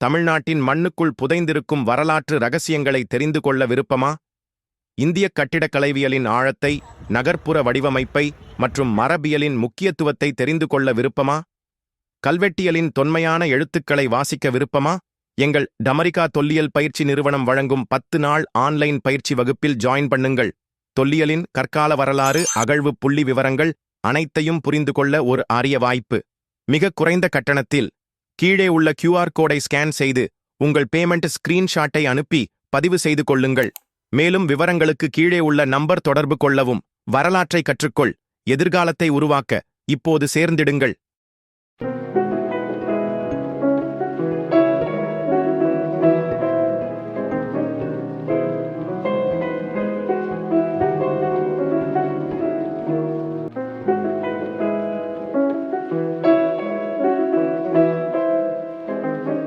தமிழ்நாட்டின் மண்ணுக்குள் புதைந்திருக்கும் வரலாற்று ரகசியங்களை தெரிந்து கொள்ள விருப்பமா? இந்திய கட்டிடக்கலைவியலின் ஆழத்தை, நகர்ப்புற வடிவமைப்பை மற்றும் மரபியலின் முக்கியத்துவத்தை தெரிந்து கொள்ள விருப்பமா? கல்வெட்டியலின் தொன்மையான எழுத்துக்களை வாசிக்க விருப்பமா? எங்கள் டமரிகா தொல்லியல் பயிற்சி நிறுவனம் வழங்கும் 10 நாள் ஆன்லைன் பயிற்சி வகுப்பில் ஜாயின் பண்ணுங்கள். தொல்லியலின் கற்கால வரலாறு, அகழ்வு புள்ளி விவரங்கள் அனைத்தையும் புரிந்து கொள்ள ஒரு அரிய வாய்ப்பு. மிக குறைந்த கட்டணத்தில் கீழே உள்ள QR கோடை ஸ்கேன் செய்து உங்கள் பேமெண்ட் ஸ்கிரீன்ஷாட்டை அனுப்பி பதிவு செய்து கொள்ளுங்கள். மேலும் விவரங்களுக்கு கீழே உள்ள நம்பர் தொடர்பு கொள்ளவும். வரலாற்றை கற்றுக்கொள், எதிர்காலத்தை உருவாக்க இப்போது சேர்ந்திடுங்கள்.